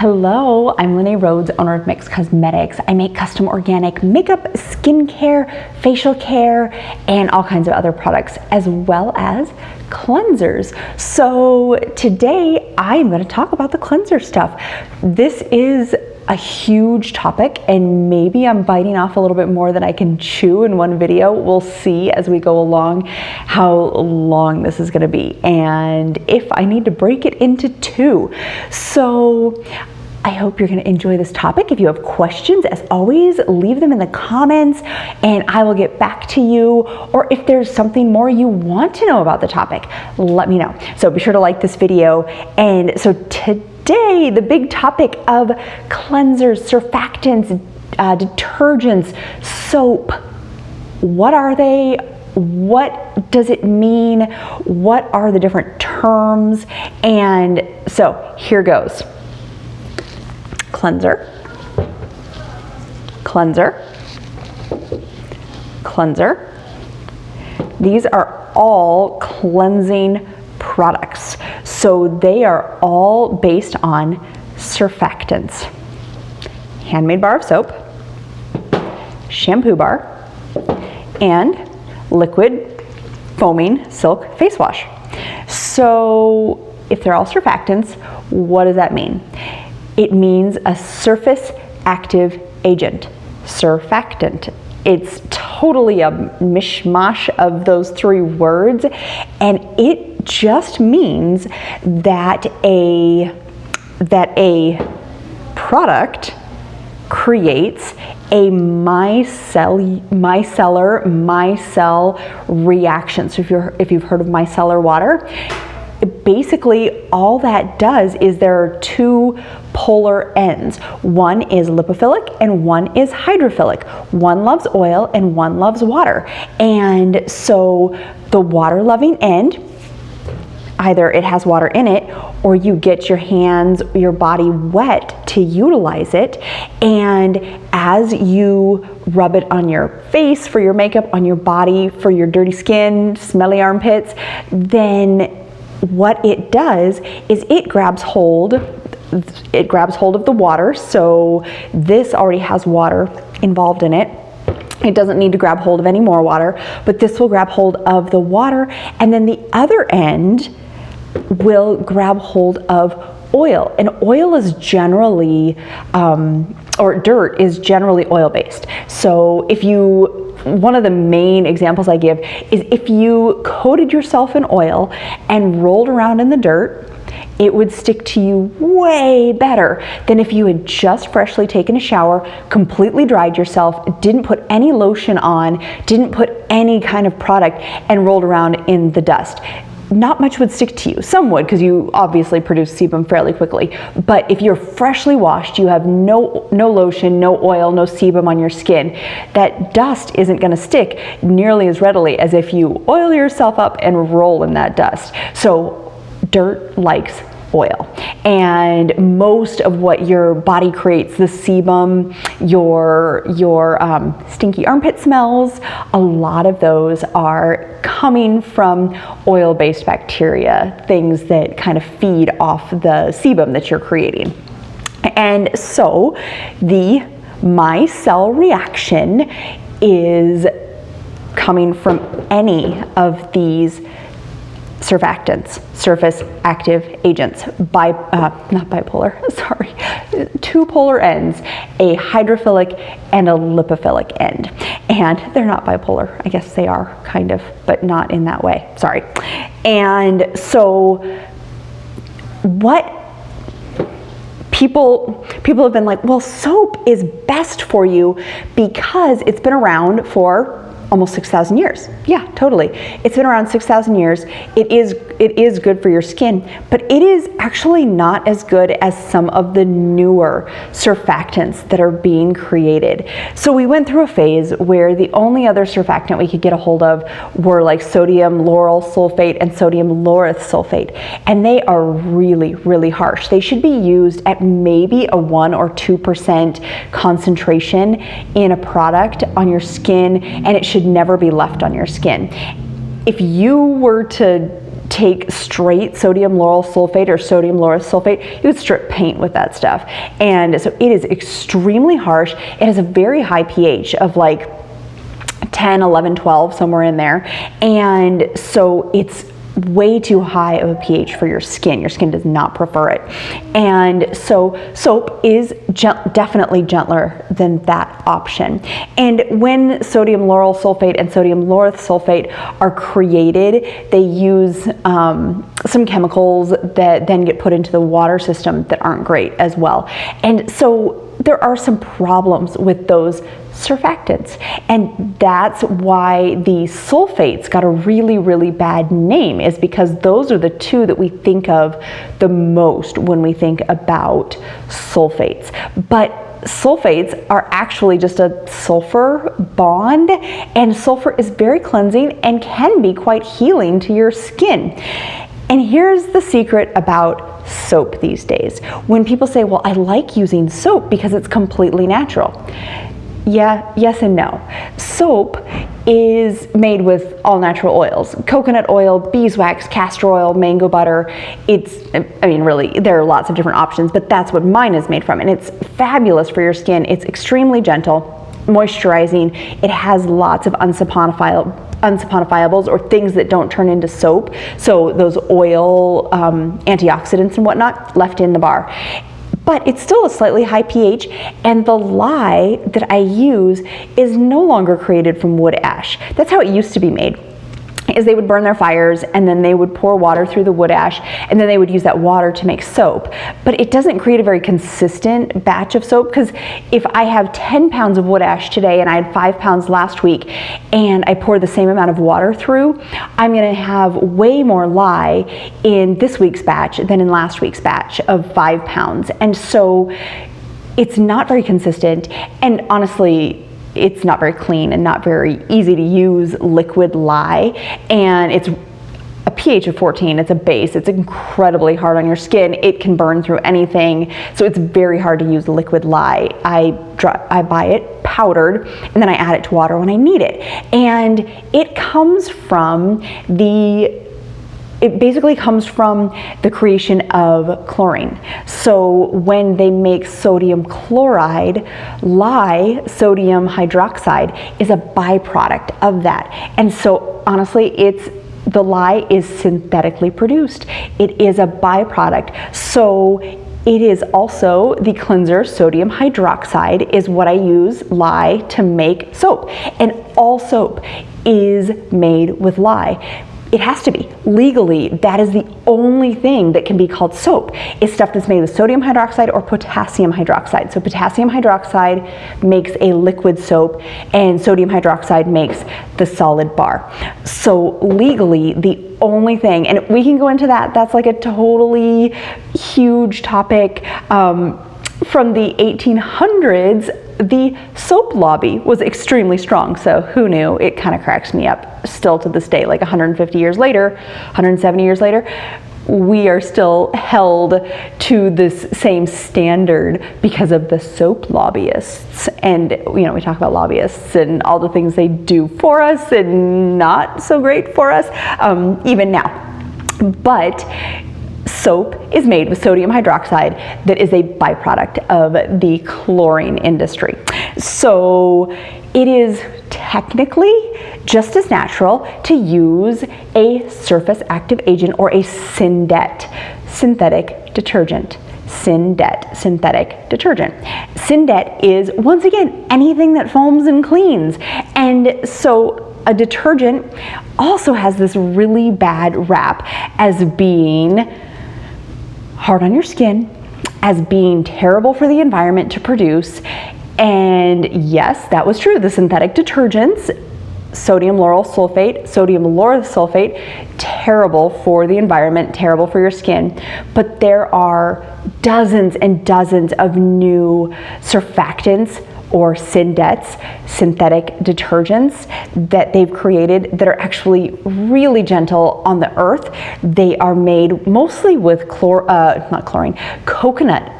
Hello, I'm Lene Rhodes, owner of Mix Cosmetics. I make custom organic makeup, skincare, facial care, and all kinds of other products, as well as cleansers. So today I'm going to talk about the cleanser stuff. This is a huge topic, and maybe I'm biting off a little bit more than I can chew in one video. We'll see as we go along how long this is going to be, and if I need to break it into two. So I hope you're going to enjoy this topic. If you have questions, as always, leave them in the comments and I will get back to you. Or if there's something more you want to know about the topic, let me know. So be sure to like this video. And so today, the big topic of cleansers, surfactants, detergents, soap. What are they? What does it mean? What are the different terms? And so here goes. Cleanser, cleanser, cleanser. These are all cleansing products. So they are all based on surfactants. Handmade bar of soap, shampoo bar, and liquid foaming silk face wash. So if they're all surfactants, what does that mean? It means a surface active agent, surfactant. It's totally a mishmash of those three words, and it just means that a product creates a micellar reaction. So if you've heard of micellar water, basically all that does is there are two polar ends. One is lipophilic and one is hydrophilic. One loves oil and one loves water. And so the water loving end, either it has water in it or you get your hands, your body wet to utilize it. And as you rub it on your face for your makeup, on your body for your dirty skin, smelly armpits, then what it does is it grabs hold of the water. So this already has water involved in it. It doesn't need to grab hold of any more water, but this will grab hold of the water, and then the other end will grab hold of oil. And oil is generally, or dirt is generally oil-based. So one of the main examples I give is if you coated yourself in oil and rolled around in the dirt, it would stick to you way better than if you had just freshly taken a shower, completely dried yourself, didn't put any lotion on, didn't put any kind of product, and rolled around in the dust. Not much would stick to you. Some would, because you obviously produce sebum fairly quickly. But if you're freshly washed, you have no lotion, no oil, no sebum on your skin, that dust isn't going to stick nearly as readily as if you oil yourself up and roll in that dust. So dirt likes oil, and most of what your body creates, the sebum, your stinky armpit smells, a lot of those are coming from oil-based bacteria, things that kind of feed off the sebum that you're creating. And so the micelle reaction is coming from any of these surfactants, surface active agents, not bipolar, sorry, two polar ends, a hydrophilic and a lipophilic end. And they're not bipolar. I guess they are kind of, but not in that way, sorry. And so what people have been like, well, soap is best for you because it's been around for almost 6,000 years. Yeah, totally. It's been around 6,000 years. It is good for your skin, but it is actually not as good as some of the newer surfactants that are being created. So we went through a phase where the only other surfactant we could get a hold of were like sodium lauryl sulfate and sodium laureth sulfate, and they are really, really harsh. They should be used at maybe a 1 or 2% concentration in a product on your skin, and it should never be left on your skin. If you were to take straight sodium lauryl sulfate or sodium lauryl sulfate, you would strip paint with that stuff. And so it is extremely harsh. It has a very high pH of like 10, 11, 12, somewhere in there. And so it's way too high of a pH for your skin. Your skin does not prefer it. And so soap is definitely gentler than that option. And when sodium lauryl sulfate and sodium lauryl sulfate are created, they use some chemicals that then get put into the water system that aren't great as well. And so there are some problems with those surfactants, and that's why the sulfates got a really, really bad name, is because those are the two that we think of the most when we think about sulfates. But sulfates are actually just a sulfur bond, and sulfur is very cleansing and can be quite healing to your skin. And here's the secret about soap these days. When people say, well, I like using soap because it's completely natural. Yeah, yes and no. Soap is made with all natural oils. Coconut oil, beeswax, castor oil, mango butter. Really, there are lots of different options, but that's what mine is made from. And it's fabulous for your skin. It's extremely gentle, moisturizing. It has lots of unsaponifiables, or things that don't turn into soap. So those oil antioxidants and whatnot left in the bar. But it's still a slightly high pH, and the lye that I use is no longer created from wood ash. That's how it used to be made. Is they would burn their fires, and then they would pour water through the wood ash, and then they would use that water to make soap. But it doesn't create a very consistent batch of soap, because if I have 10 pounds of wood ash today and I had 5 pounds last week, and I pour the same amount of water through, I'm going to have way more lye in this week's batch than in last week's batch of 5 pounds. And so it's not very consistent, and honestly, it's not very clean and not very easy to use liquid lye. And it's a pH of 14, it's a base, it's incredibly hard on your skin, it can burn through anything, so it's very hard to use liquid lye. I buy it powdered, and then I add it to water when I need it. And it basically comes from the creation of chlorine. So when they make sodium chloride, lye, sodium hydroxide, is a byproduct of that. And so honestly, the lye is synthetically produced. It is a byproduct. So it is also the cleanser. Sodium hydroxide is what I use lye to make soap. And all soap is made with lye. It has to be. Legally, that is the only thing that can be called soap, is stuff that's made with sodium hydroxide or potassium hydroxide. So potassium hydroxide makes a liquid soap, and sodium hydroxide makes the solid bar. So legally, the only thing, and we can go into that's like a totally huge topic. From the 1800s, the soap lobby was extremely strong. So who knew? It kind of cracks me up still to this day, like 150 years later, 170 years later, we are still held to this same standard because of the soap lobbyists. And we talk about lobbyists and all the things they do for us and not so great for us, even now. But soap is made with sodium hydroxide that is a byproduct of the chlorine industry. So it is technically just as natural to use a surface active agent, or a syn-det, synthetic detergent. Syn-det, synthetic detergent. Syn-det is, once again, anything that foams and cleans. And so a detergent also has this really bad rap as being hard on your skin, as being terrible for the environment to produce. And yes, that was true. The synthetic detergents, sodium lauryl sulfate, terrible for the environment, terrible for your skin. But there are dozens and dozens of new surfactants or syn-dets, synthetic detergents that they've created that are actually really gentle on the earth. They are made mostly with coconut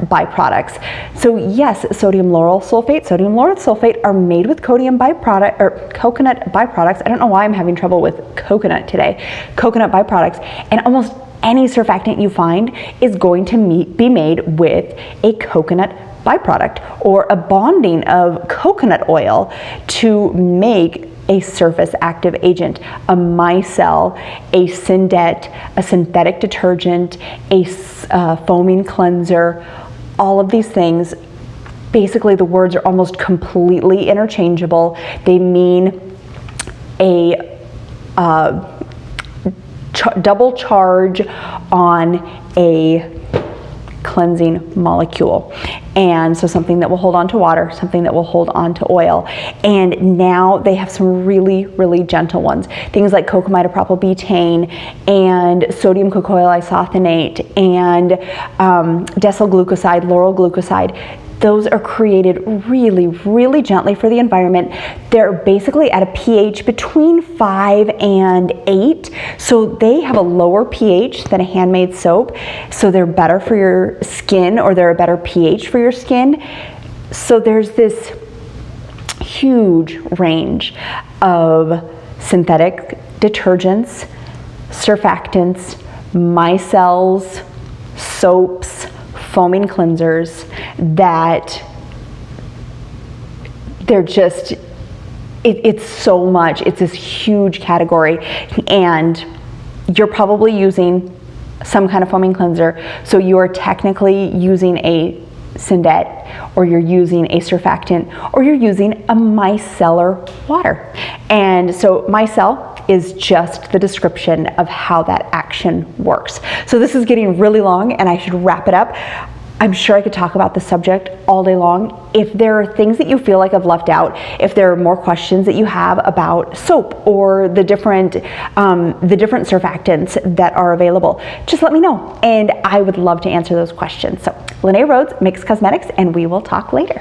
byproducts. So yes, sodium lauryl sulfate are made with coconut byproducts. I don't know why I'm having trouble with coconut today. Coconut byproducts, and almost any surfactant you find is going to be made with a coconut byproduct or a bonding of coconut oil to make a surface active agent, a micelle, a syn-det, a synthetic detergent, a foaming cleanser. All of these things, basically the words are almost completely interchangeable. They mean a double charge on a cleansing molecule, and so something that will hold on to water, something that will hold on to oil. And now they have some really, really gentle ones, things like cocamidopropylbutane and sodium cocoyl isothenate and decyl glucoside, lauryl glucoside. Those are created really, really gently for the environment. They're basically at a pH between 5 and 8. So they have a lower pH than a handmade soap. So they're better for your skin, or they're a better pH for your skin. So there's this huge range of synthetic detergents, surfactants, micelles, soaps, foaming cleansers that they're just, it's so much. It's this huge category, and you're probably using some kind of foaming cleanser, so you are technically using a syn-det, or you're using a surfactant, or you're using a micellar water. And so micelle is just the description of how that action works. So this is getting really long, and I should wrap it up. I'm sure I could talk about the subject all day long. If there are things that you feel like I've left out, if there are more questions that you have about soap or the different surfactants that are available, just let me know, and I would love to answer those questions. So, Lene Rhodes, Mix Cosmetics, and we will talk later.